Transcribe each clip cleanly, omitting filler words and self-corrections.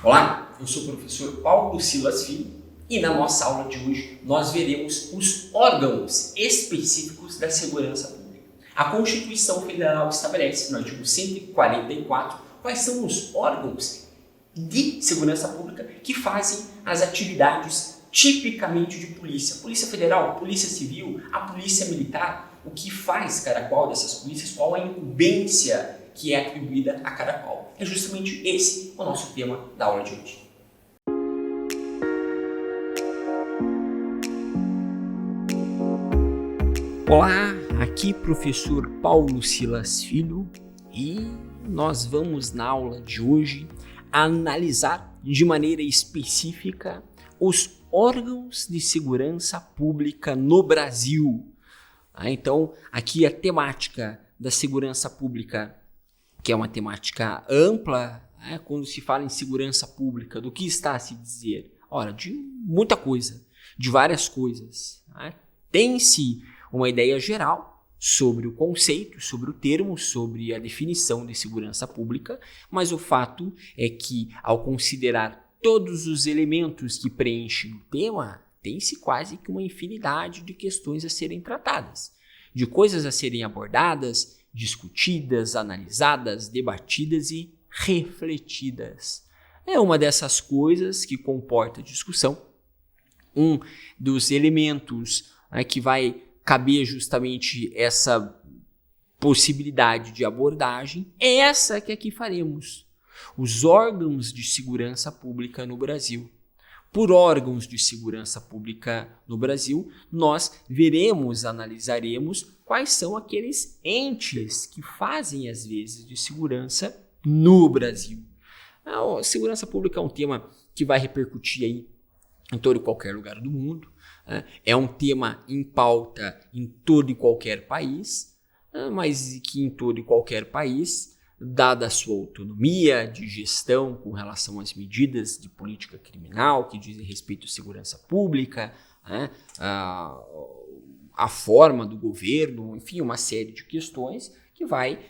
Olá, eu sou o professor Paulo Silas Filho e na nossa aula de hoje nós veremos os órgãos específicos da segurança pública. A Constituição Federal estabelece no artigo 144 quais são os órgãos de segurança pública que fazem as atividades tipicamente de polícia. Polícia Federal, Polícia Civil, a Polícia Militar, o que faz cada qual dessas polícias, qual a incumbência que é atribuída a cada qual. É justamente esse o nosso tema da aula de hoje. Olá, aqui professor Paulo Silas Filho e nós vamos na aula de hoje analisar de maneira específica os órgãos de segurança pública no Brasil. Então, aqui a temática da segurança pública, que é uma temática ampla, quando se fala em segurança pública, do que está a se dizer? Ora, de muita coisa, de várias coisas. Tem-se uma ideia geral sobre o conceito, sobre o termo, sobre a definição de segurança pública, mas o fato é que, ao considerar todos os elementos que preenchem o tema, tem-se quase que uma infinidade de questões a serem tratadas, de coisas a serem abordadas, discutidas, analisadas, debatidas e refletidas. É uma dessas coisas que comporta discussão. Um dos elementos que vai caber justamente essa possibilidade de abordagem é essa que aqui faremos. Os órgãos de segurança pública no Brasil. Por órgãos de segurança pública no Brasil, nós veremos, analisaremos quais são aqueles entes que fazem as vezes de segurança no Brasil. A segurança pública é um tema que vai repercutir aí em todo e qualquer lugar do mundo. É um tema em pauta em todo e qualquer país, mas que em todo e qualquer país, dada a sua autonomia de gestão com relação às medidas de política criminal que dizem respeito à segurança pública, a forma do governo, enfim, uma série de questões que vai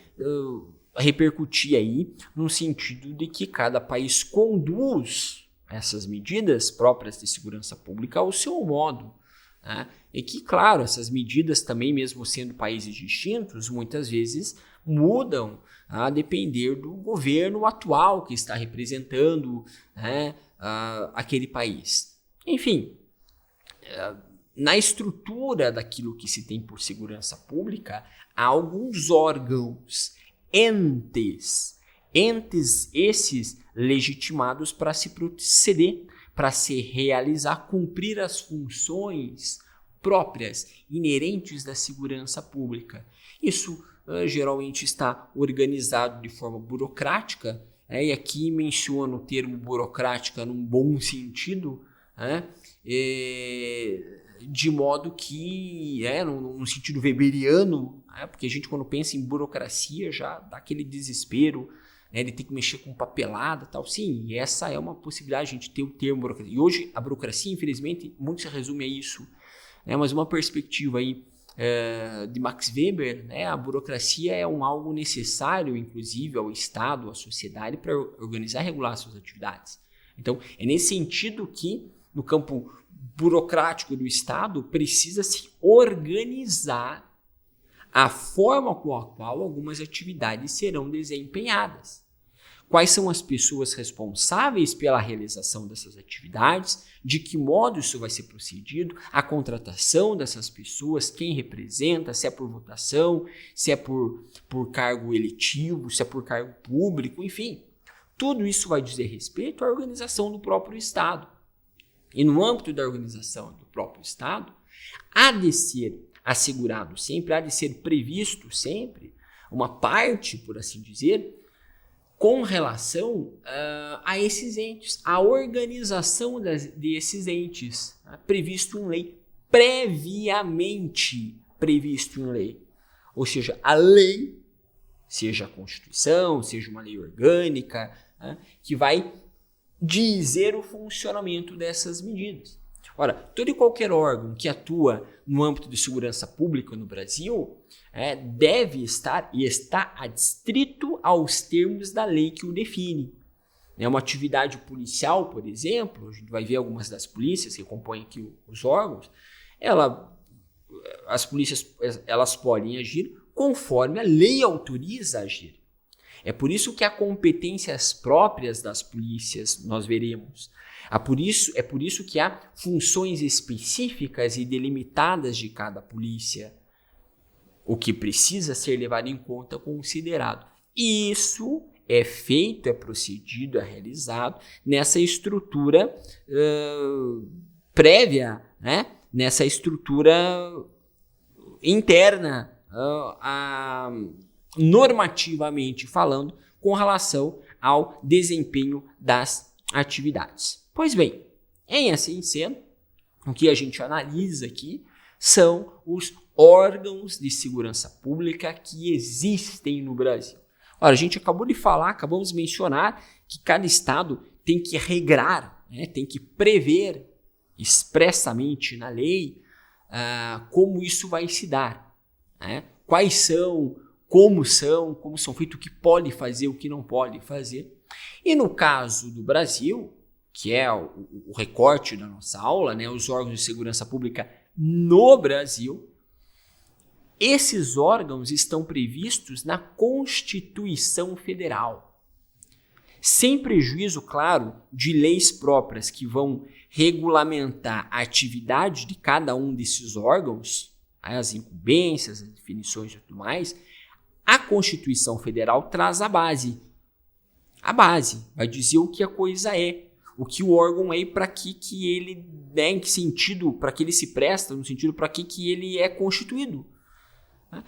repercutir aí no sentido de que cada país conduz essas medidas próprias de segurança pública ao seu modo. E que, claro, essas medidas também, mesmo sendo países distintos, muitas vezes mudam a depender do governo atual que está representando aquele país. Enfim, na estrutura daquilo que se tem por segurança pública, há alguns órgãos, entes esses legitimados para se proceder, para se realizar, cumprir as funções próprias, inerentes da segurança pública. Isso geralmente está organizado de forma burocrática, e aqui menciono o termo burocrática num bom sentido, de modo que, num sentido weberiano, porque a gente quando pensa em burocracia já dá aquele desespero, de ter que mexer com papelada e tal. Sim, e essa é uma possibilidade, a gente ter o termo burocracia. E hoje a burocracia, infelizmente, muito se resume a isso. Mas uma perspectiva aí de Max Weber, a burocracia é algo necessário, inclusive, ao Estado, à sociedade, para organizar e regular suas atividades. Então, é nesse sentido que, no campo burocrático do Estado, precisa se organizar a forma com a qual algumas atividades serão desempenhadas. Quais são as pessoas responsáveis pela realização dessas atividades, de que modo isso vai ser procedido, a contratação dessas pessoas, quem representa, se é por votação, se é por cargo eletivo, se é por cargo público, enfim. Tudo isso vai dizer respeito à organização do próprio Estado. E no âmbito da organização do próprio Estado, há de ser assegurado sempre, há de ser previsto sempre uma parte, por assim dizer, com relação a esses entes, a organização desses entes, previsto em lei, previamente previsto em lei. Ou seja, a lei, seja a Constituição, seja uma lei orgânica, que vai dizer o funcionamento dessas medidas. Ora, todo e qualquer órgão que atua no âmbito de segurança pública no Brasil deve estar e está adstrito aos termos da lei que o define. Uma atividade policial, por exemplo, a gente vai ver algumas das polícias que compõem aqui os órgãos, as polícias elas podem agir conforme a lei autoriza a agir. É por isso que há competências próprias das polícias, nós veremos. É por isso que há funções específicas e delimitadas de cada polícia, o que precisa ser levado em conta, considerado. Isso é feito, é procedido, é realizado nessa estrutura prévia, nessa estrutura interna, normativamente falando, com relação ao desempenho das atividades. Pois bem, em assim sendo, o que a gente analisa aqui são os órgãos de segurança pública que existem no Brasil. Ora, a gente acabamos de mencionar que cada estado tem que regrar, tem que prever expressamente na lei como isso vai se dar, quais são, como são feitos, o que pode fazer, o que não pode fazer. E no caso do Brasil, que é o recorte da nossa aula, os órgãos de segurança pública no Brasil, esses órgãos estão previstos na Constituição Federal, sem prejuízo, claro, de leis próprias que vão regulamentar a atividade de cada um desses órgãos, as incumbências, as definições e tudo mais. A Constituição Federal traz a base. A base vai dizer o que a coisa é, o que o órgão é e para que ele, em que sentido, para que ele se presta, no sentido para que ele é constituído.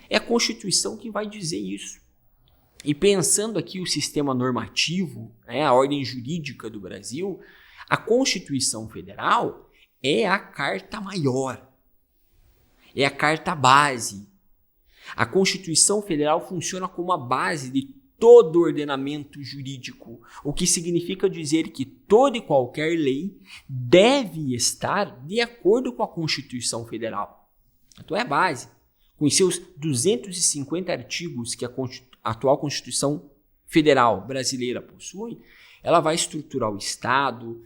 É a Constituição que vai dizer isso. E pensando aqui o sistema normativo, a ordem jurídica do Brasil, a Constituição Federal é a carta maior, é a carta base. A Constituição Federal funciona como a base de todo ordenamento jurídico, o que significa dizer que toda e qualquer lei deve estar de acordo com a Constituição Federal. Então é a base. Com seus 250 artigos que a atual Constituição Federal brasileira possui, ela vai estruturar o Estado,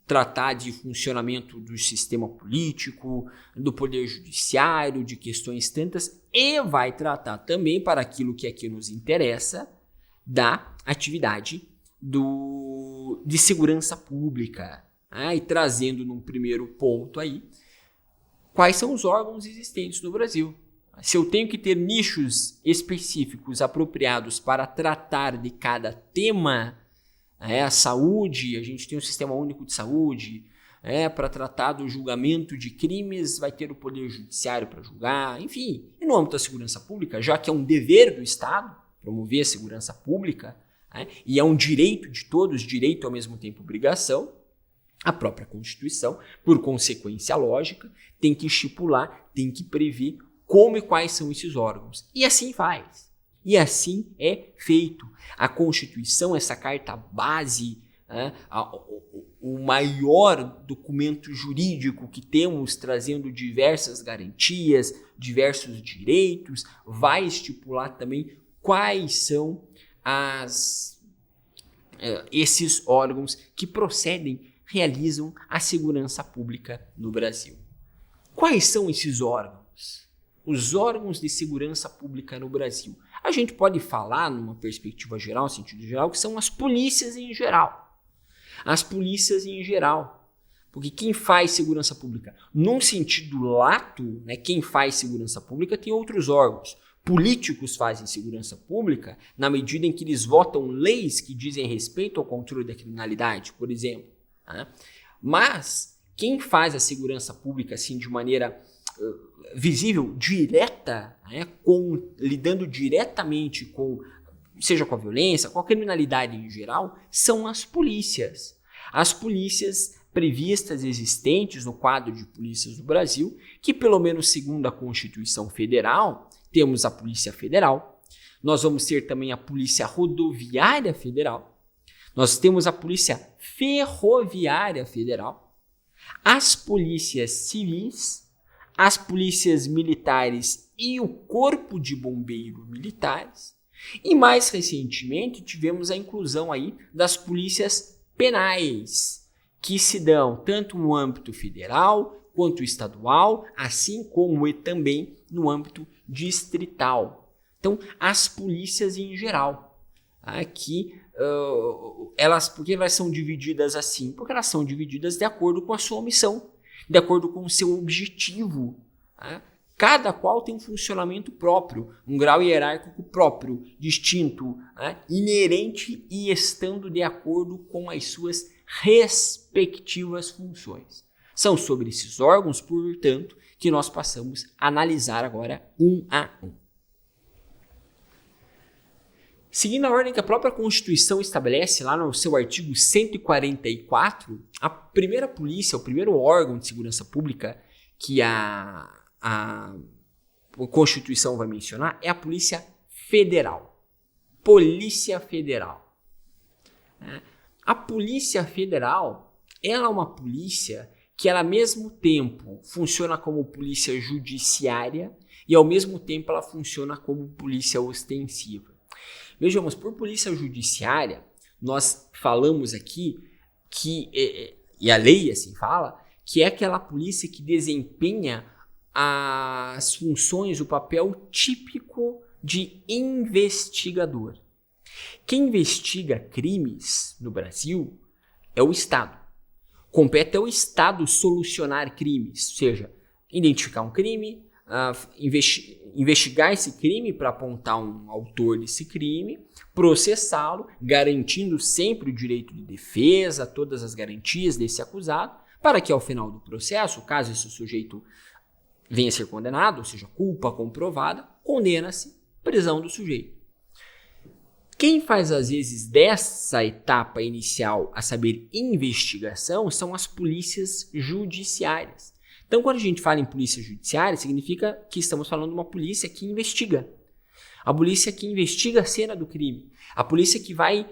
tratar de funcionamento do sistema político, do poder judiciário, de questões tantas, e vai tratar também, para aquilo que aqui nos interessa, da atividade de segurança pública. E trazendo num primeiro ponto aí, quais são os órgãos existentes no Brasil. Se eu tenho que ter nichos específicos apropriados para tratar de cada tema, a saúde, a gente tem um sistema único de saúde, para tratar do julgamento de crimes, vai ter o Poder Judiciário para julgar, enfim. E no âmbito da segurança pública, já que é um dever do Estado promover a segurança pública, e é um direito de todos, direito ao mesmo tempo obrigação, a própria Constituição, por consequência lógica, tem que estipular, tem que prever como e quais são esses órgãos. E assim faz. E assim é feito. A Constituição, essa carta base, o maior documento jurídico que temos, trazendo diversas garantias, diversos direitos, vai estipular também quais são esses órgãos que realizam a segurança pública no Brasil. Quais são esses órgãos? Os órgãos de segurança pública no Brasil. A gente pode falar, numa perspectiva geral, no sentido geral, que são as polícias em geral. As polícias em geral. Porque quem faz segurança pública, num sentido lato, quem faz segurança pública tem outros órgãos. Políticos fazem segurança pública na medida em que eles votam leis que dizem respeito ao controle da criminalidade, por exemplo. Mas quem faz a segurança pública assim de maneira visível, direta, lidando diretamente seja com a violência, com a criminalidade em geral, são as polícias. As polícias previstas, existentes no quadro de polícias do Brasil, que pelo menos segundo a Constituição Federal, temos a Polícia Federal, nós vamos ter também a Polícia Rodoviária Federal, nós temos a Polícia Ferroviária Federal, as polícias civis, as polícias militares e o Corpo de Bombeiros Militares, E mais recentemente tivemos a inclusão aí das polícias penais, que se dão tanto no âmbito federal quanto estadual, assim como e também no âmbito distrital. Então, as polícias em geral, aqui, por que elas são divididas assim? Porque elas são divididas de acordo com a sua missão, de acordo com o seu objetivo. Cada qual tem um funcionamento próprio, um grau hierárquico próprio, distinto, inerente e estando de acordo com as suas respectivas funções. São sobre esses órgãos, portanto, que nós passamos a analisar agora um a um. Seguindo a ordem que a própria Constituição estabelece, lá no seu artigo 144, a primeira polícia, o primeiro órgão de segurança pública que a Constituição vai mencionar é a Polícia Federal. Polícia Federal. A Polícia Federal, ela é uma polícia que ela, ao mesmo tempo funciona como polícia judiciária e ao mesmo tempo ela funciona como polícia ostensiva. Vejamos, por polícia judiciária, nós falamos aqui que, e a lei assim fala, que é aquela polícia que desempenha as funções, o papel típico de investigador. Quem investiga crimes no Brasil é o Estado. Compete ao Estado solucionar crimes, ou seja, identificar um crime, investigar esse crime para apontar um autor desse crime, processá-lo, garantindo sempre o direito de defesa, todas as garantias desse acusado, para que ao final do processo, caso esse sujeito venha a ser condenado, ou seja, culpa comprovada, condena-se, prisão do sujeito. Quem faz, às vezes, dessa etapa inicial, a saber, investigação, são as polícias judiciárias. Então, quando a gente fala em polícia judiciária, significa que estamos falando de uma polícia que investiga. A polícia que investiga a cena do crime. A polícia que vai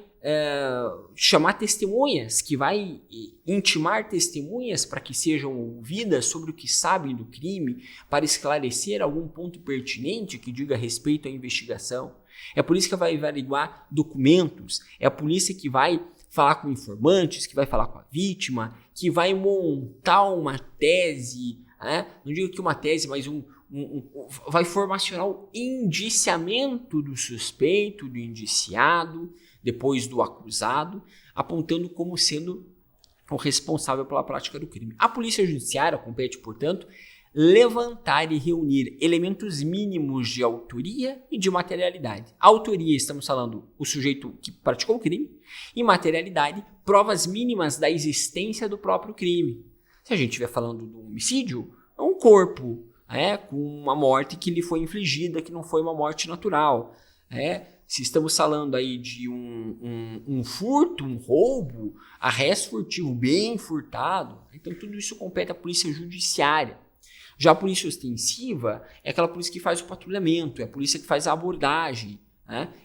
chamar testemunhas, que vai intimar testemunhas para que sejam ouvidas sobre o que sabem do crime, para esclarecer algum ponto pertinente que diga respeito à investigação. É a polícia que vai averiguar documentos, é a polícia que vai falar com informantes, que vai falar com a vítima, que vai montar uma tese, não digo que uma tese, mas vai formacionar o indiciamento do suspeito, do indiciado, depois do acusado, apontando como sendo o responsável pela prática do crime. A polícia judiciária compete, portanto, levantar e reunir elementos mínimos de autoria e de materialidade. A autoria, estamos falando o sujeito que praticou o crime, e materialidade, provas mínimas da existência do próprio crime. Se a gente estiver falando do homicídio, é um corpo, com uma morte que lhe foi infligida, que não foi uma morte natural. Se estamos falando aí de um furto, um roubo, arresto furtivo bem furtado, então tudo isso compete à polícia judiciária. Já a polícia ostensiva é aquela polícia que faz o patrulhamento, é a polícia que faz a abordagem,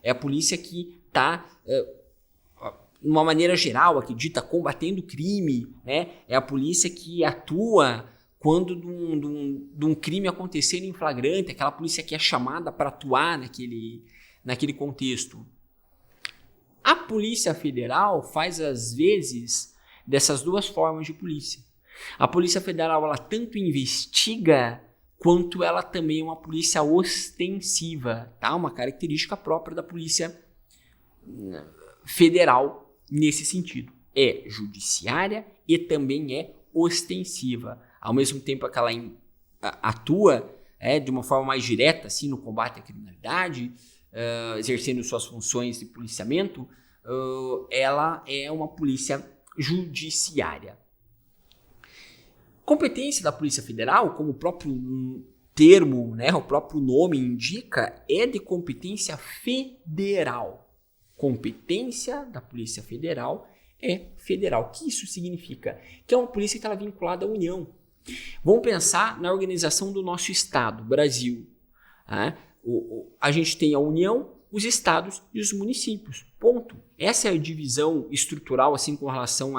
é a polícia que está, de uma maneira geral, acredita, combatendo o crime, é a polícia que atua quando de um crime acontecer em flagrante, aquela polícia que é chamada para atuar naquele contexto. A Polícia Federal faz, às vezes, dessas duas formas de polícia. A Polícia Federal, ela tanto investiga, quanto ela também é uma polícia ostensiva, tá? Uma característica própria da Polícia Federal nesse sentido. É judiciária e também é ostensiva. Ao mesmo tempo que ela atua de uma forma mais direta assim, no combate à criminalidade, exercendo suas funções de policiamento, ela é uma polícia judiciária. Competência da Polícia Federal, como o próprio termo, o próprio nome indica, é de competência federal. Competência da Polícia Federal é federal. O que isso significa? Que é uma polícia que ela é vinculada à União. Vamos pensar na organização do nosso Estado, Brasil. A gente tem a União, os estados e os municípios. Ponto. Essa é a divisão estrutural assim, com relação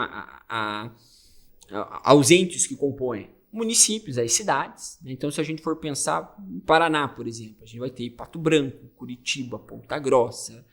aos entes que compõem. municípios, as cidades. Então, se a gente for pensar em Paraná, por exemplo, a gente vai ter Pato Branco, Curitiba, Ponta Grossa.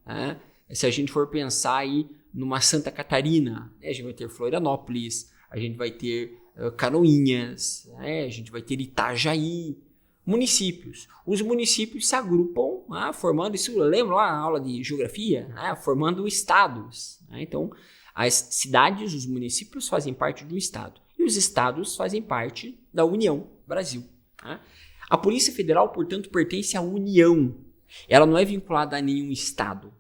Né? Se a gente for pensar aí numa Santa Catarina, né? A gente vai ter Florianópolis, a gente vai ter Canoinhas, né? A gente vai ter Itajaí, municípios. Os municípios se agrupam, formando, isso lembra lá a aula de geografia, formando estados. Né? Então, as cidades, os municípios fazem parte do estado e os estados fazem parte da União Brasil. Né? A Polícia Federal, portanto, pertence à União. Ela não é vinculada a nenhum estado.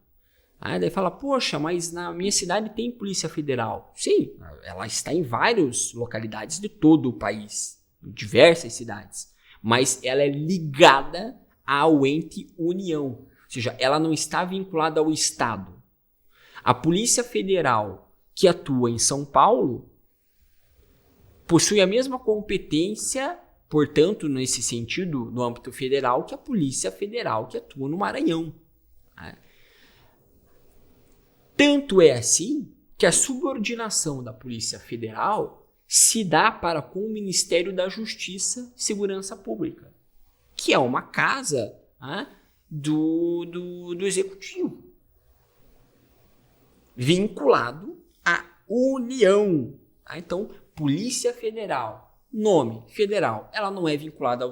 Daí fala, poxa, mas na minha cidade tem Polícia Federal. Sim, ela está em várias localidades de todo o país, em diversas cidades. Mas ela é ligada ao ente União. Ou seja, ela não está vinculada ao Estado. A Polícia Federal que atua em São Paulo possui a mesma competência, portanto, nesse sentido, no âmbito federal, que a Polícia Federal que atua no Maranhão. Tanto é assim que a subordinação da Polícia Federal se dá para com o Ministério da Justiça e Segurança Pública, que é uma casa do Executivo, vinculado à União. Então, Polícia Federal, nome federal, ela não é vinculada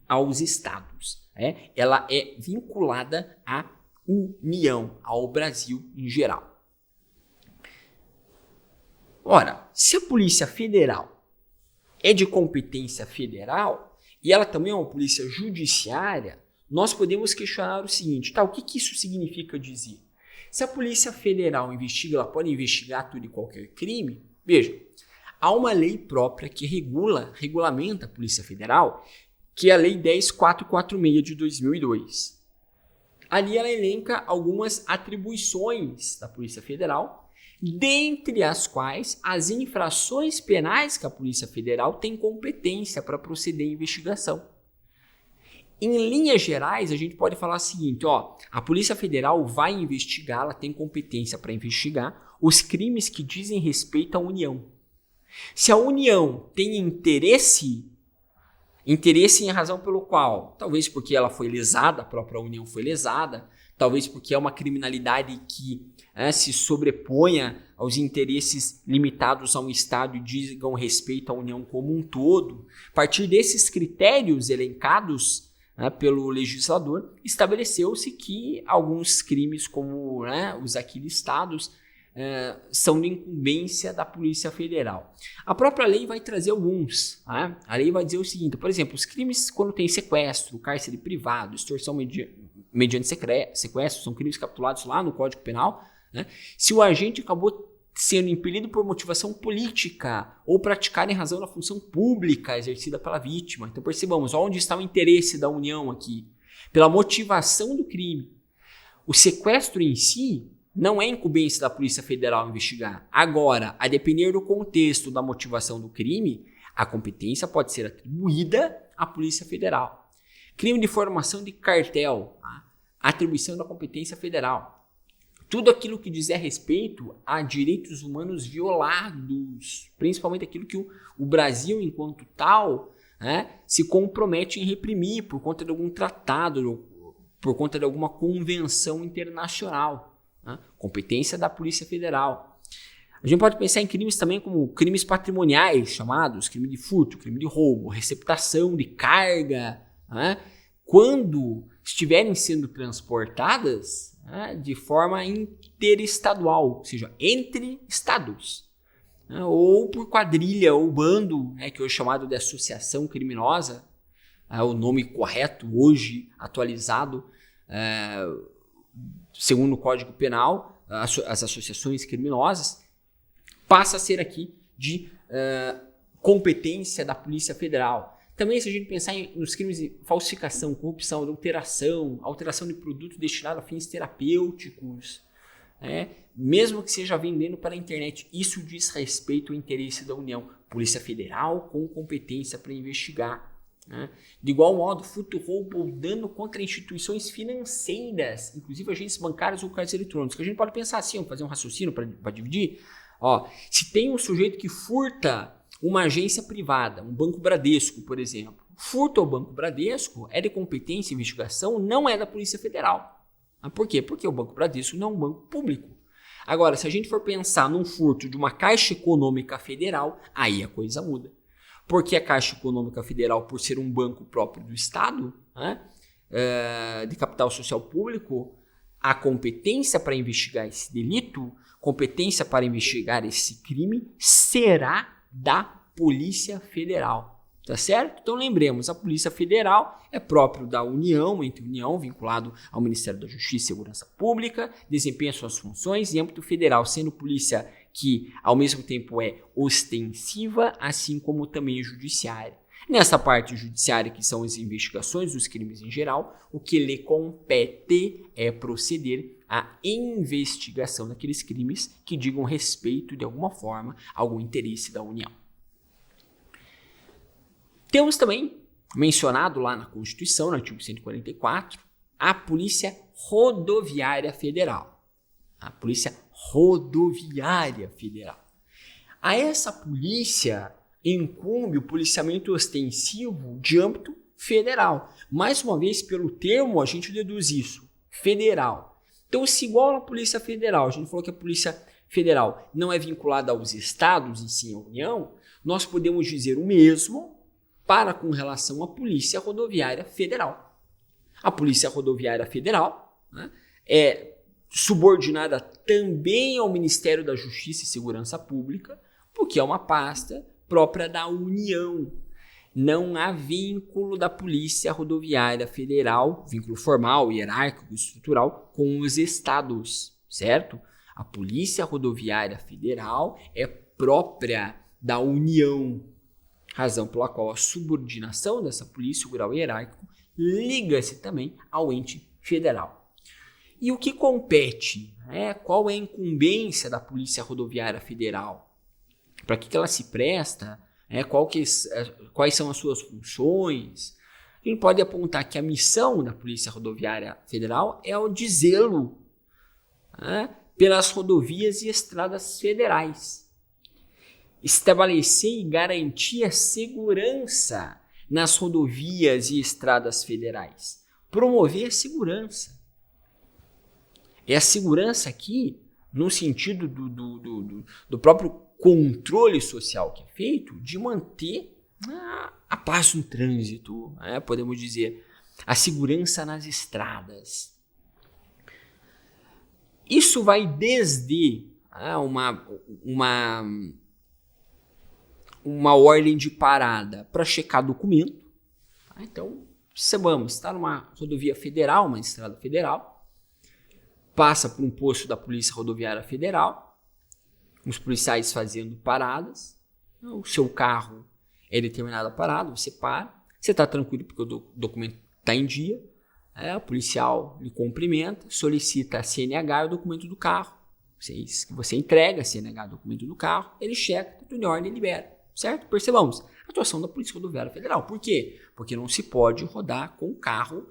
aos estados. Ela é vinculada à União, ao Brasil em geral. Ora, se a Polícia Federal é de competência federal e ela também é uma polícia judiciária, nós podemos questionar o seguinte, o que isso significa dizer? Se a Polícia Federal investiga, ela pode investigar tudo e qualquer crime? Veja, há uma lei própria que regulamenta a Polícia Federal, que é a Lei 10.446 de 2002. Ali ela elenca algumas atribuições da Polícia Federal, dentre as quais as infrações penais que a Polícia Federal tem competência para proceder à investigação. Em linhas gerais, a gente pode falar o seguinte, a Polícia Federal vai investigar, ela tem competência para investigar os crimes que dizem respeito à União. Se a União tem interesse em razão pelo qual, talvez porque ela foi lesada, a própria União foi lesada, talvez porque é uma criminalidade que se sobreponha aos interesses limitados a um Estado e digam respeito à União como um todo. A partir desses critérios elencados pelo legislador, estabeleceu-se que alguns crimes, como os aqui listados, são de incumbência da Polícia Federal. A própria lei vai trazer alguns. A lei vai dizer o seguinte, por exemplo, os crimes quando tem sequestro, cárcere privado, extorsão mediante sequestro, são crimes capitulados lá no Código Penal. Se o agente acabou sendo impelido por motivação política ou praticar em razão da função pública exercida pela vítima. Então percebamos onde está o interesse da União aqui. Pela motivação do crime. O sequestro em si não é incumbência da Polícia Federal investigar. Agora, a depender do contexto da motivação do crime, a competência pode ser atribuída à Polícia Federal. Crime de formação de cartel, atribuição da competência federal. Tudo aquilo que dizer respeito a direitos humanos violados, principalmente aquilo que o Brasil, enquanto tal, se compromete em reprimir por conta de algum tratado, por conta de alguma convenção internacional. Competência da Polícia Federal. A gente pode pensar em crimes também como crimes patrimoniais, chamados crime de furto, crime de roubo, receptação de carga, quando estiverem sendo transportadas de forma interestadual, ou seja, entre estados, ou por quadrilha ou bando, que é o chamado de associação criminosa, o nome correto hoje atualizado, segundo o Código Penal, as associações criminosas, passa a ser aqui de competência da Polícia Federal. Também, se a gente pensar nos crimes de falsificação, corrupção, adulteração, alteração de produto destinado a fins terapêuticos, mesmo que seja vendendo para a internet, isso diz respeito ao interesse da União. Polícia Federal com competência para investigar. De igual modo, furto, roubo ou dano contra instituições financeiras, inclusive agentes bancários ou caixas eletrônicos. A gente pode pensar assim, fazer um raciocínio para dividir. Se tem um sujeito que furta uma agência privada, um Banco Bradesco, por exemplo. Furto ao Banco Bradesco é de competência e investigação, não é da Polícia Federal. Por quê? Porque o Banco Bradesco não é um banco público. Agora, se a gente for pensar num furto de uma Caixa Econômica Federal, aí a coisa muda. Porque a Caixa Econômica Federal, por ser um banco próprio do Estado, de capital social público, a competência para investigar esse delito, competência para investigar esse crime, será da Polícia Federal. Tá certo? Então lembremos, a Polícia Federal é próprio da União, entre União, vinculado ao Ministério da Justiça e Segurança Pública, desempenha suas funções em âmbito federal, sendo polícia que ao mesmo tempo é ostensiva, assim como também judiciária. Nessa parte judiciária, que são as investigações dos crimes em geral, o que lhe compete é proceder à investigação daqueles crimes que digam respeito, de alguma forma, a algum interesse da União. Temos também, mencionado lá na Constituição, no artigo 144, a Polícia Rodoviária Federal. A Polícia Rodoviária Federal. A essa polícia incumbe o policiamento ostensivo de âmbito federal. Mais uma vez, pelo termo, a gente deduz isso, federal. Então, se igual à Polícia Federal, a gente falou que a Polícia Federal não é vinculada aos estados e sim à União, nós podemos dizer o mesmo para com relação à Polícia Rodoviária Federal. A Polícia Rodoviária Federal é subordinada também ao Ministério da Justiça e Segurança Pública, porque é uma pasta própria da União. Não há vínculo da Polícia Rodoviária Federal, vínculo formal, hierárquico, estrutural, com os estados, certo? A Polícia Rodoviária Federal é própria da União, razão pela qual a subordinação dessa polícia, o grau hierárquico, liga-se também ao ente federal. E o que compete? Qual é a incumbência da Polícia Rodoviária Federal? Para que ela se presta? Quais são as suas funções? A gente pode apontar que a missão da Polícia Rodoviária Federal é o de zelo pelas rodovias e estradas federais. Estabelecer e garantir a segurança nas rodovias e estradas federais. Promover a segurança. É a segurança aqui, no sentido do próprio controle social que é feito, de manter a paz no trânsito, podemos dizer, a segurança nas estradas. Isso vai desde uma ordem de parada para checar documento. Então, vamos, está numa rodovia federal, uma estrada federal, passa por um posto da Polícia Rodoviária Federal, os policiais fazendo paradas, o seu carro é determinado a parada, você para, você está tranquilo porque o documento está em dia, o policial lhe cumprimenta, solicita a CNH e o documento do carro, você entrega a CNH o documento do carro, ele checa, tudo em ordem e libera. Certo? Percebamos, a atuação da Polícia Rodoviária Federal. Por quê? Porque não se pode rodar com o carro,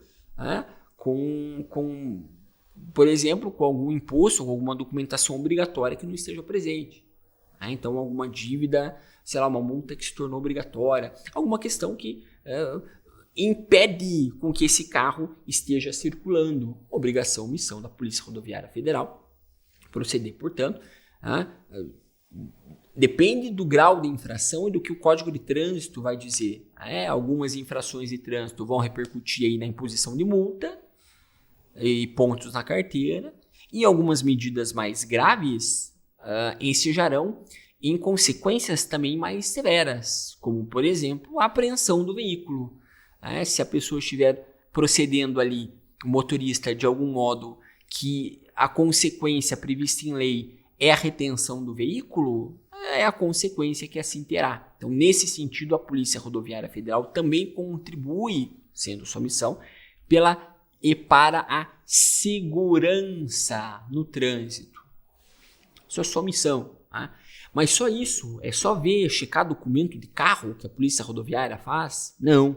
por exemplo, com algum imposto ou alguma documentação obrigatória que não esteja presente. Então, alguma dívida, uma multa que se tornou obrigatória, alguma questão que impede com que esse carro esteja circulando. Obrigação, missão da Polícia Rodoviária Federal. Proceder, portanto, depende do grau de infração e do que o Código de Trânsito vai dizer. Algumas infrações de trânsito vão repercutir aí na imposição de multa e pontos na carteira, e algumas medidas mais graves ensejarão em consequências também mais severas, como, por exemplo, a apreensão do veículo. Se a pessoa estiver procedendo ali, o motorista, de algum modo que a consequência prevista em lei é a retenção do veículo, é a consequência que assim terá. Então, nesse sentido, a Polícia Rodoviária Federal também contribui, sendo sua missão, para a segurança no trânsito. Isso é sua missão. Mas só isso? É só ver, checar documento de carro que a Polícia Rodoviária faz? Não.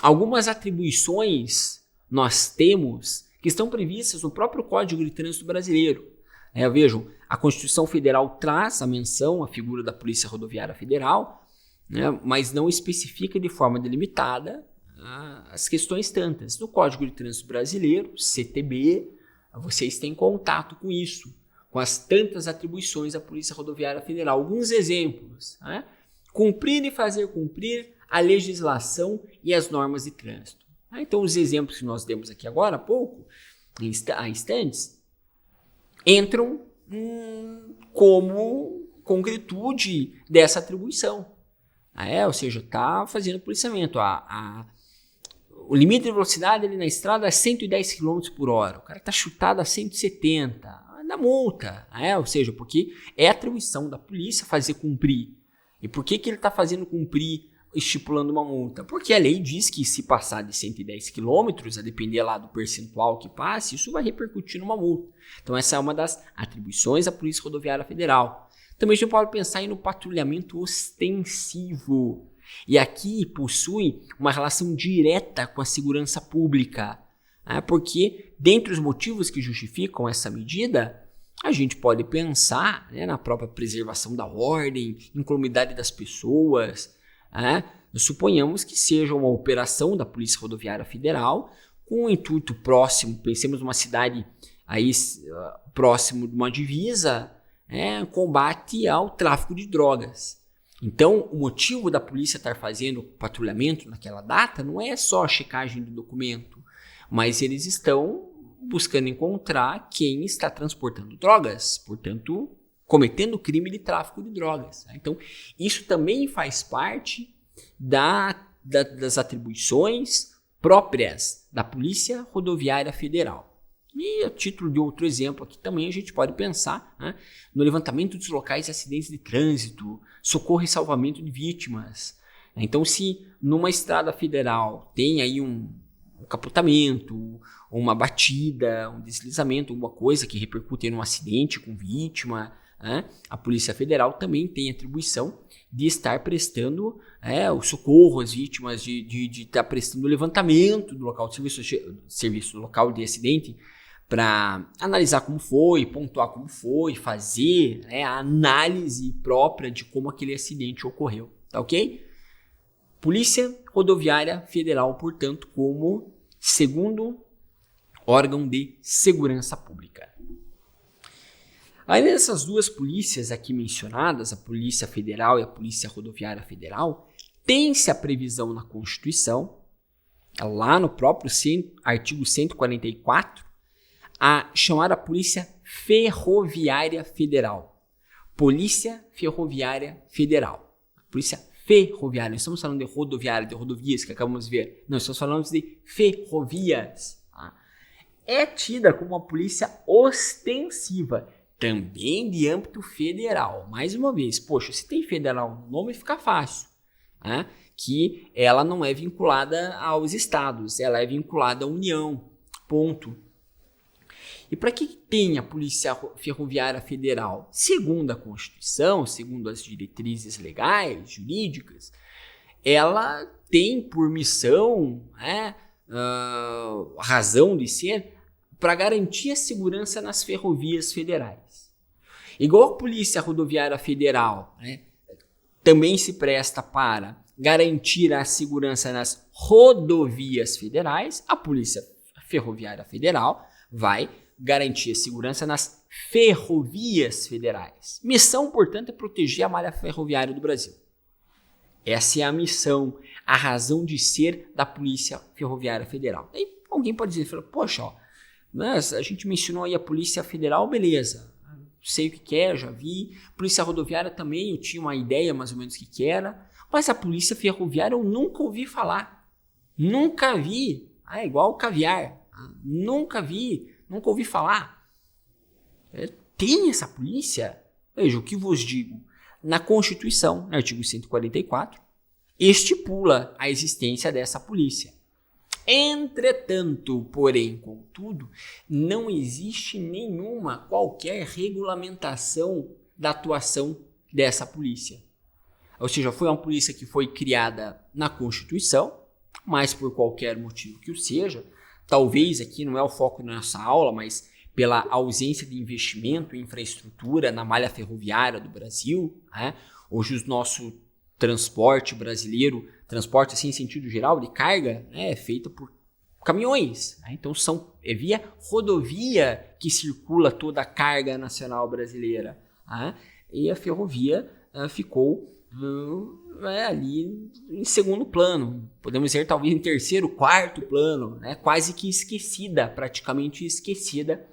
Algumas atribuições nós temos que estão previstas no próprio Código de Trânsito Brasileiro. Vejam, a Constituição Federal traz a menção à figura da Polícia Rodoviária Federal, né, mas não especifica de forma delimitada as questões tantas. No Código de Trânsito Brasileiro, CTB, vocês têm contato com isso, com as tantas atribuições da Polícia Rodoviária Federal. Alguns exemplos, né? Cumprir e fazer cumprir a legislação e as normas de trânsito. Então, os exemplos que nós demos aqui agora há pouco, há instantes, entram como concretude dessa atribuição. Ou seja, está fazendo policiamento. O limite de velocidade ali na estrada é 110 km por hora. O cara está chutado a 170. Dá multa. Ou seja, porque é atribuição da polícia fazer cumprir. E por que ele está fazendo cumprir, estipulando uma multa? Porque a lei diz que se passar de 110 km, a depender lá do percentual que passe, isso vai repercutir numa multa. Então essa é uma das atribuições da Polícia Rodoviária Federal. Também a gente pode pensar no patrulhamento ostensivo. E aqui possui uma relação direta com a segurança pública. Porque, dentre os motivos que justificam essa medida, a gente pode pensar na própria preservação da ordem, incolumidade das pessoas. Suponhamos que seja uma operação da Polícia Rodoviária Federal com um intuito próximo, pensemos numa cidade aí, próximo de uma divisa, combate ao tráfico de drogas. Então, o motivo da polícia estar fazendo patrulhamento naquela data não é só a checagem do documento, mas eles estão buscando encontrar quem está transportando drogas, portanto, cometendo crime de tráfico de drogas. Então, isso também faz parte das atribuições próprias da Polícia Rodoviária Federal. E a título de outro exemplo aqui também a gente pode pensar no levantamento dos locais de acidentes de trânsito, socorro e salvamento de vítimas. Então, se numa estrada federal tem aí um capotamento, uma batida, um deslizamento, alguma coisa que repercute em um acidente com vítima, a Polícia Federal também tem atribuição de estar prestando o socorro às vítimas, de estar prestando o levantamento do local de serviço local de acidente, para analisar como foi, pontuar como foi, fazer a análise própria de como aquele acidente ocorreu, tá ok? Polícia Rodoviária Federal, portanto, como segundo órgão de segurança pública. Além dessas duas polícias aqui mencionadas, a Polícia Federal e a Polícia Rodoviária Federal, tem-se a previsão na Constituição, lá no próprio artigo 144, a chamada Polícia Ferroviária Federal. Polícia Ferroviária Federal. Polícia Ferroviária. Não estamos falando de rodoviária, de rodovias que acabamos de ver. Não, estamos falando de ferrovias. É tida como uma polícia ostensiva, também de âmbito federal. Mais uma vez, poxa, se tem federal no nome, fica fácil. Que ela não é vinculada aos estados, ela é vinculada à União. Ponto. E para que tem a Polícia Ferroviária Federal? Segundo a Constituição, segundo as diretrizes legais, jurídicas, ela tem por missão, razão de ser, para garantir a segurança nas ferrovias federais. Igual a Polícia Rodoviária Federal, também se presta para garantir a segurança nas rodovias federais, a Polícia Ferroviária Federal vai garantir a segurança nas ferrovias federais. Missão, portanto, é proteger a malha ferroviária do Brasil. Essa é a missão, a razão de ser da Polícia Ferroviária Federal. Aí alguém pode dizer, poxa, a gente mencionou aí a Polícia Federal, beleza, sei o que é, já vi. Polícia Rodoviária também, eu tinha uma ideia mais ou menos do que era, mas a Polícia Ferroviária eu nunca ouvi falar. Nunca vi. É igual caviar. Nunca vi. Nunca ouvi falar. Tem essa polícia? Veja, o que vos digo. Na Constituição, no artigo 144, estipula a existência dessa polícia. Entretanto, porém, contudo, não existe qualquer regulamentação da atuação dessa polícia. Ou seja, foi uma polícia que foi criada na Constituição, mas por qualquer motivo que o seja, talvez aqui não é o foco da nossa aula, mas pela ausência de investimento em infraestrutura na malha ferroviária do Brasil, né? Hoje o nosso transporte brasileiro, transporte assim, em sentido geral de carga, né, é feito por caminhões, né? Então é via rodovia que circula toda a carga nacional brasileira, né? E a ferrovia ficou ali em segundo plano, podemos dizer talvez em terceiro, quarto plano, né? Quase que esquecida, praticamente esquecida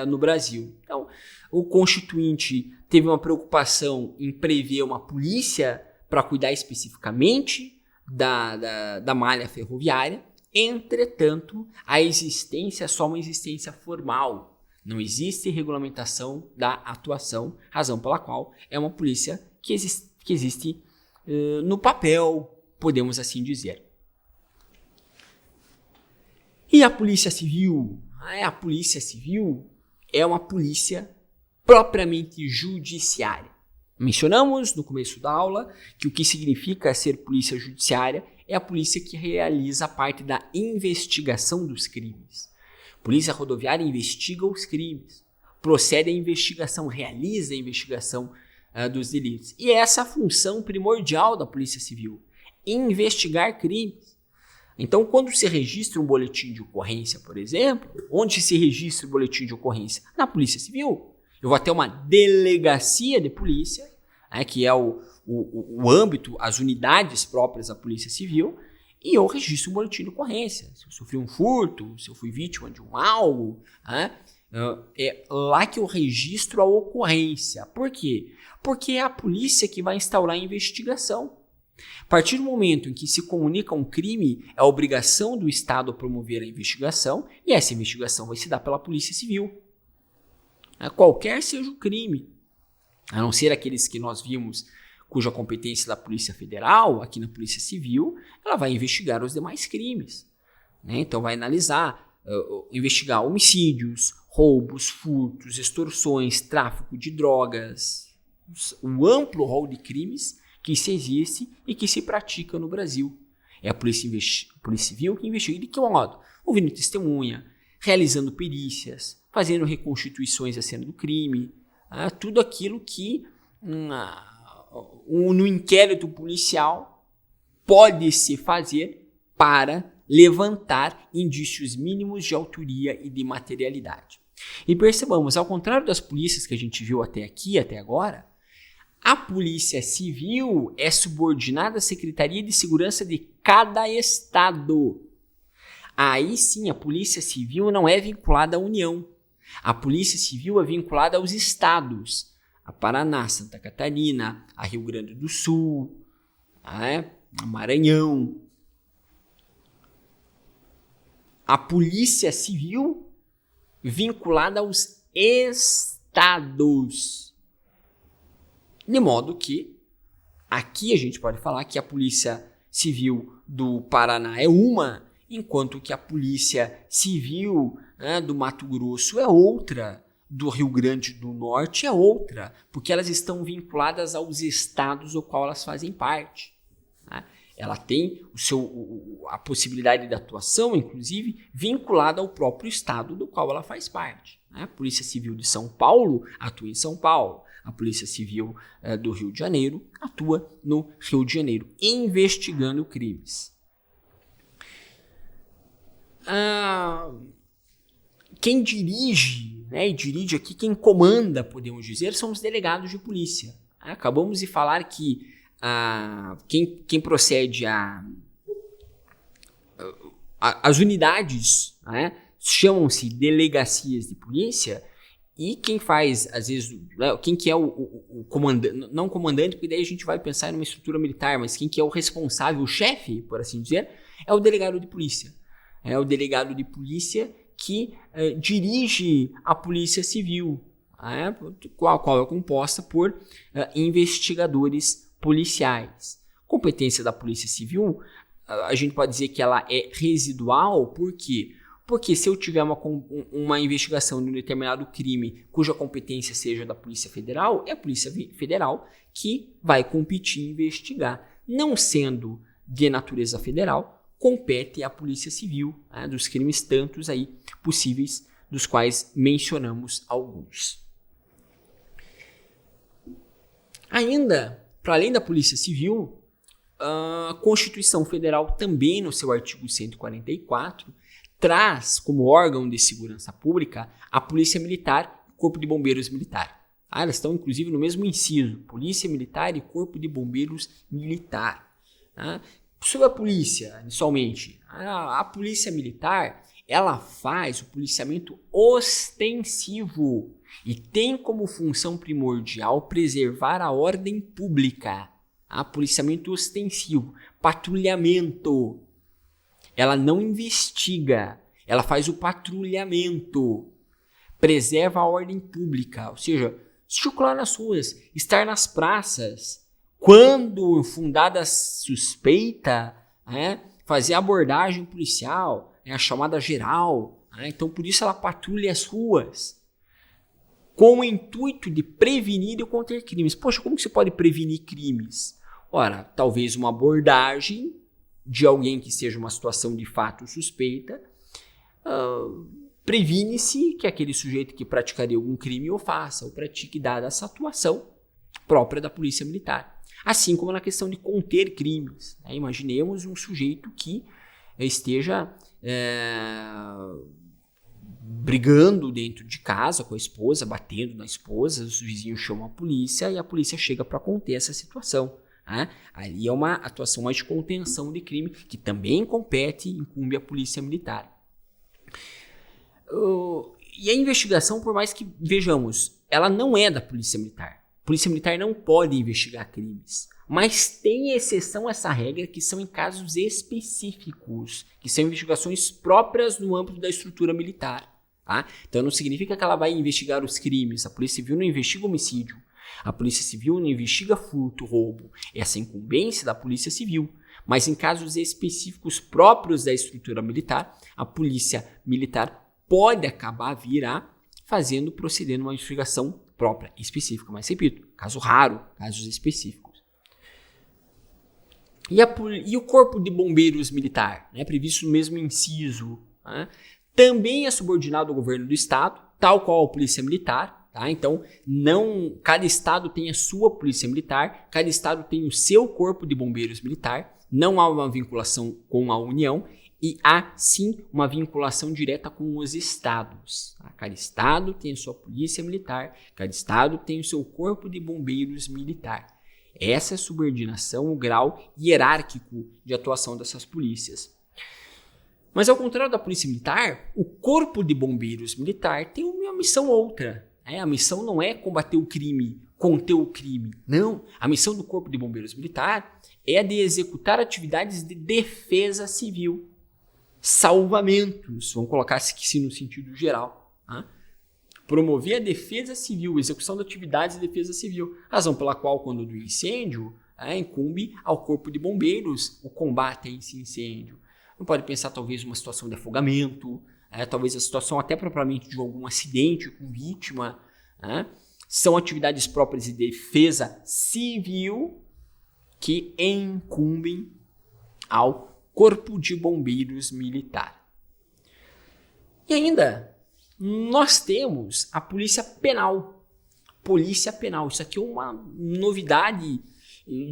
no Brasil. Então, o Constituinte teve uma preocupação em prever uma polícia para cuidar especificamente da malha ferroviária. Entretanto, a existência é só uma existência formal. Não existe regulamentação da atuação, razão pela qual é uma polícia que existe no papel, podemos assim dizer. E a Polícia Civil? A Polícia Civil é uma polícia propriamente judiciária. Mencionamos no começo da aula que o que significa ser polícia judiciária é a polícia que realiza a parte da investigação dos crimes. Polícia rodoviária investiga os crimes, procede à investigação, realiza a investigação dos delitos. E essa é a função primordial da Polícia Civil, investigar crimes. Então, quando se registra um boletim de ocorrência, por exemplo, onde se registra o boletim de ocorrência? Na Polícia Civil. Eu vou até uma delegacia de polícia, que é o âmbito, as unidades próprias da Polícia Civil, e eu registro um boletim de ocorrência. Se eu sofri um furto, se eu fui vítima de um algo, é lá que eu registro a ocorrência. Por quê? Porque é a polícia que vai instaurar a investigação. A partir do momento em que se comunica um crime, é a obrigação do Estado promover a investigação, e essa investigação vai se dar pela Polícia Civil. Qualquer seja o crime, a não ser aqueles que nós vimos cuja competência da Polícia Federal, aqui na Polícia Civil, ela vai investigar os demais crimes. Então vai analisar, investigar homicídios, roubos, furtos, extorsões, tráfico de drogas, o amplo rol de crimes que se existe e que se pratica no Brasil. É a Polícia Civil que investiga de que modo? Ouvindo testemunha, realizando perícias, fazendo reconstituições da cena do crime, tudo aquilo que no inquérito policial pode-se fazer para levantar indícios mínimos de autoria e de materialidade. E percebamos, ao contrário das polícias que a gente viu até aqui, até agora, a Polícia Civil é subordinada à Secretaria de Segurança de cada estado. Aí sim, a Polícia Civil não é vinculada à União. A Polícia Civil é vinculada aos estados. A Paraná, Santa Catarina, a Rio Grande do Sul, a Maranhão. A Polícia Civil vinculada aos estados. De modo que, aqui a gente pode falar que a Polícia Civil do Paraná é uma, enquanto que a Polícia Civil do Mato Grosso é outra, do Rio Grande do Norte é outra, porque elas estão vinculadas aos estados do qual elas fazem parte. Ela tem a possibilidade de atuação, inclusive, vinculada ao próprio estado do qual ela faz parte. A Polícia Civil de São Paulo atua em São Paulo. A Polícia Civil do Rio de Janeiro atua no Rio de Janeiro, investigando crimes. Quem dirige, e dirige aqui, quem comanda, podemos dizer, são os delegados de polícia. Acabamos de falar que quem procede as unidades, chamam-se delegacias de polícia, e quem faz, às vezes, quem que é o comandante, não comandante, porque daí a gente vai pensar em uma estrutura militar, mas quem que é o responsável, o chefe, por assim dizer, é o delegado de polícia. É o delegado de polícia que dirige a Polícia Civil, a qual é composta por investigadores policiais. Competência da Polícia Civil, a gente pode dizer que ela é residual, por quê? Porque se eu tiver uma investigação de um determinado crime cuja competência seja da Polícia Federal, é a Polícia Federal que vai competir e investigar. Não sendo de natureza federal, compete à Polícia Civil dos crimes tantos aí possíveis dos quais mencionamos alguns. Ainda, para além da Polícia Civil, a Constituição Federal também, no seu artigo 144, traz como órgão de segurança pública a Polícia Militar e o Corpo de Bombeiros Militar. Elas estão, inclusive, no mesmo inciso, Polícia Militar e Corpo de Bombeiros Militar. Sobre a polícia, inicialmente, a Polícia Militar, ela faz o policiamento ostensivo e tem como função primordial preservar a ordem pública. Policiamento ostensivo, patrulhamento. Ela não investiga, ela faz o patrulhamento, preserva a ordem pública, ou seja, circular nas ruas, estar nas praças, quando fundada suspeita, fazer abordagem policial, a chamada geral. Então, por isso ela patrulha as ruas, com o intuito de prevenir e conter crimes. Poxa, como que se pode prevenir crimes? Ora, talvez uma abordagem de alguém que esteja uma situação de fato suspeita, previne-se que aquele sujeito que praticaria algum crime o faça, ou pratique, dada essa atuação própria da Polícia Militar. Assim como na questão de conter crimes. Imaginemos um sujeito que esteja brigando dentro de casa com a esposa, batendo na esposa, os vizinhos chamam a polícia e a polícia chega para conter essa situação. Ali é uma atuação mais de contenção de crime, que também incumbe a Polícia Militar. E a investigação, por mais que vejamos, ela não é da Polícia Militar. A Polícia Militar não pode investigar crimes, mas tem exceção a essa regra, que são em casos específicos, que são investigações próprias no âmbito da estrutura militar. Então não significa que ela vai investigar os crimes. A Polícia Civil não investiga homicídio. A Polícia Civil não investiga furto, roubo. Essa é a incumbência da Polícia Civil. Mas em casos específicos próprios da estrutura militar, a Polícia Militar pode acabar procedendo uma investigação própria, específica. Mas repito, caso raro, casos específicos. E o Corpo de Bombeiros Militar, previsto no mesmo inciso, também é subordinado ao governo do Estado, tal qual a Polícia Militar. Então, cada estado tem a sua polícia militar, cada estado tem o seu corpo de bombeiros militar, não há uma vinculação com a União e há sim uma vinculação direta com os estados. Cada estado tem a sua polícia militar, cada estado tem o seu corpo de bombeiros militar. Essa é a subordinação, o grau hierárquico de atuação dessas polícias. Mas ao contrário da polícia militar, o corpo de bombeiros militar tem uma missão outra. A missão não é combater o crime, conter o crime. Não. A missão do Corpo de Bombeiros Militar é a de executar atividades de defesa civil. Salvamentos, vamos colocar isso no sentido geral. Promover a defesa civil, execução de atividades de defesa civil. Razão pela qual, quando do incêndio, incumbe ao Corpo de Bombeiros o combate a esse incêndio. Não pode pensar talvez uma situação de afogamento, talvez a situação até propriamente de algum acidente com vítima. São atividades próprias de defesa civil que incumbem ao Corpo de Bombeiros Militar. E ainda, nós temos a Polícia Penal. Polícia Penal, isso aqui é uma novidade,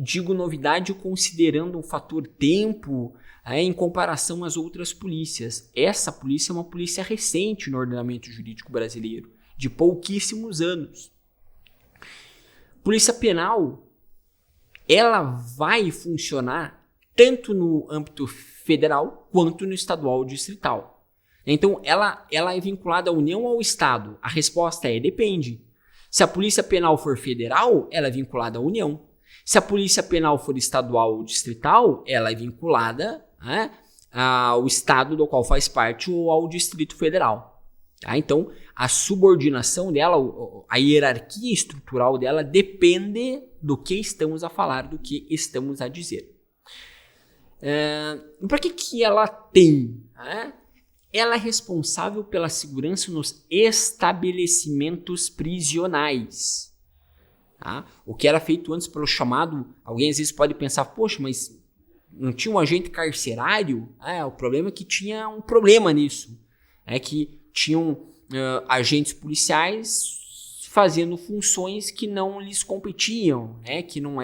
digo novidade considerando o fator tempo, em comparação às outras polícias. Essa polícia é uma polícia recente no ordenamento jurídico brasileiro, de pouquíssimos anos. Polícia Penal, ela vai funcionar tanto no âmbito federal quanto no estadual ou distrital. Então, ela é vinculada à União ou ao Estado? A resposta é depende. Se a Polícia Penal for federal, ela é vinculada à União. Se a Polícia Penal for estadual ou distrital, ela é vinculada ao estado do qual faz parte ou ao Distrito Federal. Então, a subordinação dela, a hierarquia estrutural dela depende do que estamos a falar, do que estamos a dizer. Para que ela tem? Ela é responsável pela segurança nos estabelecimentos prisionais. O que era feito antes pelo chamado, alguém às vezes pode pensar, poxa, mas não tinha um agente carcerário? O problema é que tinha um problema nisso. Que tinham agentes policiais fazendo funções que não lhes competiam, né? Que não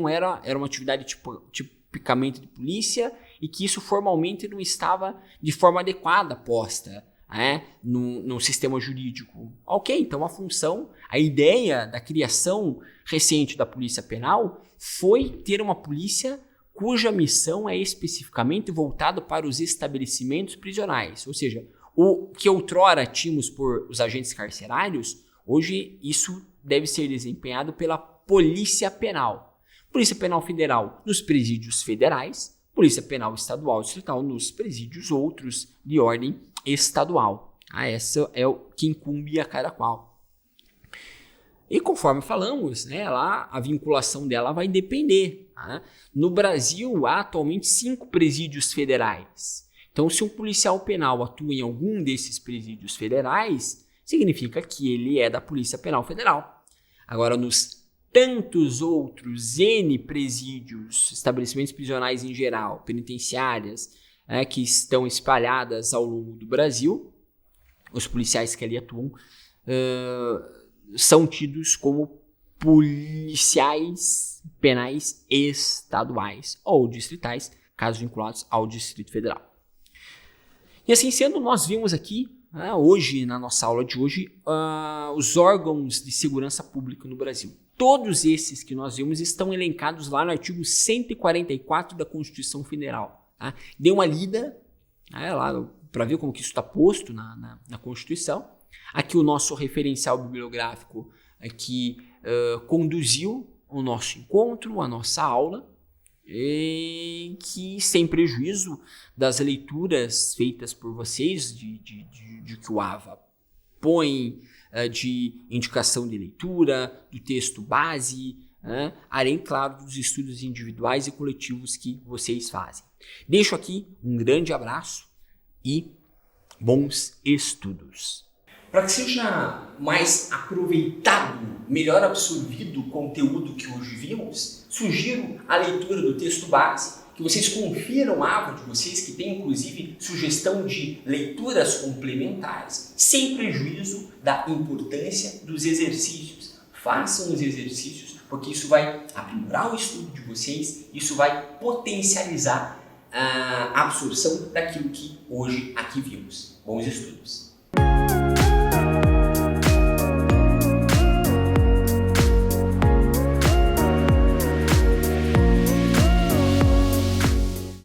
era uma atividade tipicamente de polícia e que isso formalmente não estava de forma adequada posta, né? no sistema jurídico. Ok, então a ideia da criação recente da Polícia Penal foi ter uma polícia cuja missão é especificamente voltada para os estabelecimentos prisionais, ou seja, o que outrora tínhamos por os agentes carcerários, hoje isso deve ser desempenhado pela Polícia Penal. Polícia Penal Federal nos presídios federais, Polícia Penal Estadual e Distrital nos presídios outros de ordem estadual. Essa é o que incumbe a cada qual. E conforme falamos, né, lá a vinculação dela vai depender. Né? No Brasil, há atualmente 5 presídios federais. Então, se um policial penal atua em algum desses presídios federais, significa que ele é da Polícia Penal Federal. Agora, nos tantos outros N presídios, estabelecimentos prisionais em geral, penitenciárias, que estão espalhadas ao longo do Brasil, os policiais que ali atuam são tidos como policiais penais estaduais ou distritais, caso vinculados ao Distrito Federal. E assim sendo, nós vimos aqui, hoje, na nossa aula de hoje, os órgãos de segurança pública no Brasil. Todos esses que nós vimos estão elencados lá no artigo 144 da Constituição Federal. Tá? Dê uma lida lá para ver como que isso está posto na Constituição. Aqui o nosso referencial bibliográfico que conduziu o nosso encontro, a nossa aula, e que, sem prejuízo das leituras feitas por vocês, de que o AVA põe, de indicação de leitura, do texto base, além, claro, dos estudos individuais e coletivos que vocês fazem. Deixo aqui um grande abraço e bons estudos. Para que seja mais aproveitado, melhor absorvido o conteúdo que hoje vimos, sugiro a leitura do texto base, que vocês confiram a aba de vocês, que tem inclusive sugestão de leituras complementares, sem prejuízo da importância dos exercícios. Façam os exercícios, porque isso vai aprimorar o estudo de vocês, isso vai potencializar a absorção daquilo que hoje aqui vimos. Bons estudos!